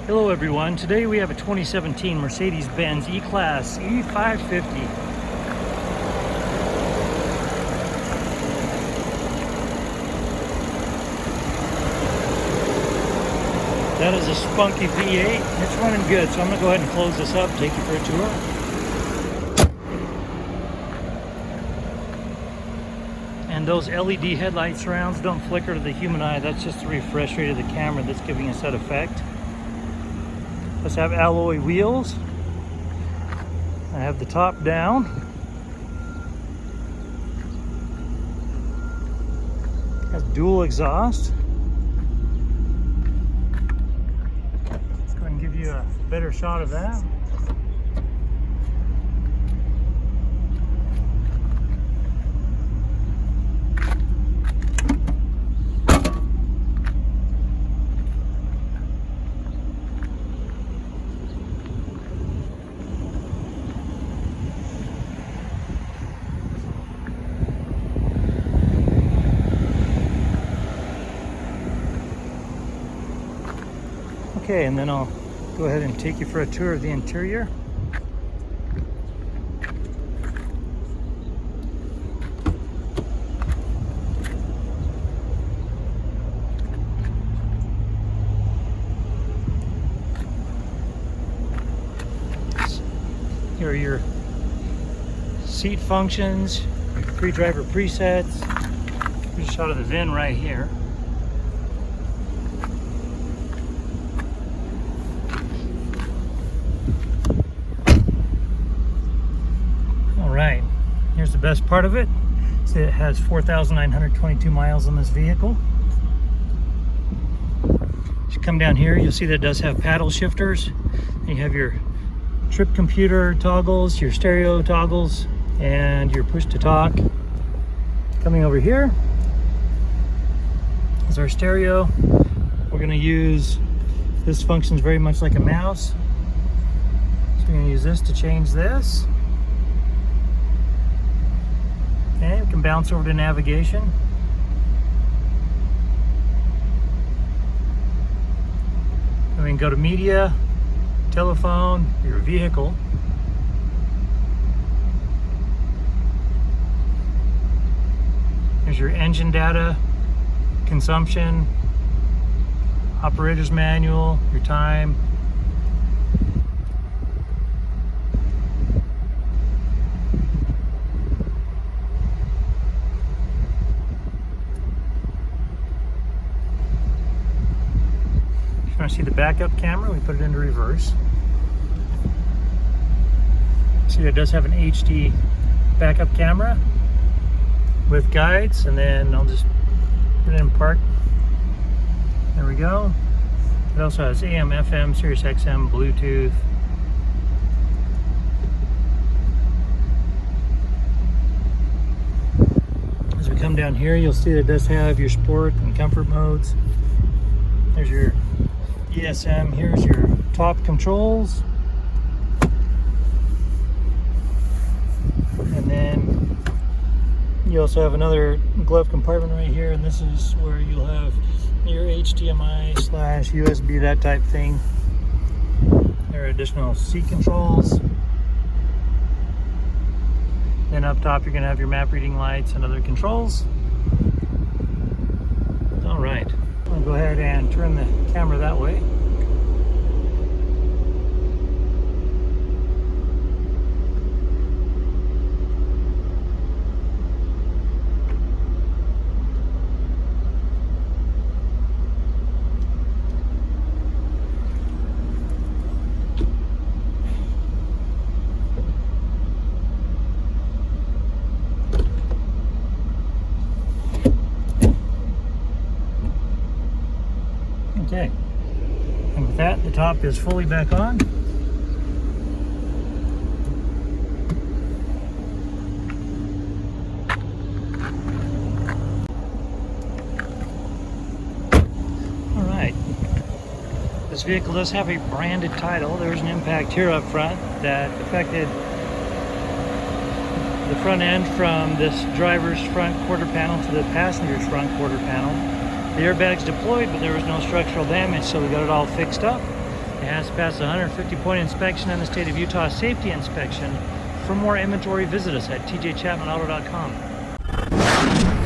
Hello everyone, today we have a 2017 Mercedes-Benz E-Class E550. That is a spunky V8. It's running good, so I'm going to go ahead and close this up, take you for a tour. And those LED headlight surrounds don't flicker to the human eye. That's just the refresh rate of the camera that's giving us that effect. Let's have alloy wheels. I have the top down. Has dual exhaust. Let's go ahead and give you a better shot of that. Okay, and then I'll go ahead and take you for a tour of the interior. Here are your seat functions, your pre-driver presets. Here's a shot of the VIN right here. Right, here's the best part of it. See, it has 4,922 miles on this vehicle. As you come down here, you'll see that it does have paddle shifters. And you have your trip computer toggles, your stereo toggles, and your push to talk. Coming over here is our stereo. We're going to use, this functions very much like a mouse. So we're going to use this to change this. Okay, we can bounce over to navigation. And we can go to media, telephone, your vehicle. Here's your engine data, consumption, operator's manual, your time. Want to see the backup camera? We put it into reverse. See, it does have an HD backup camera with guides, and then I'll just put it in park. There we go. It also has AM, FM, Sirius XM, Bluetooth. As we come down here, you'll see that it does have your sport and comfort modes. There's your ESM, here's your top controls, and then you also have another glove compartment right here, and this is where you'll have your HDMI/USB, that type thing. There are additional seat controls. Then up top you're going to have your map reading lights and other controls. All right. I'll go ahead and turn the camera that way. Okay, and with that, the top is fully back on. All right, this vehicle does have a branded title. There's an impact here up front that affected the front end from this driver's front quarter panel to the passenger's front quarter panel. The airbags deployed, but there was no structural damage, so we got it all fixed up. It has passed a 150-point inspection and the state of Utah safety inspection. For more inventory, visit us at tjchapmanauto.com.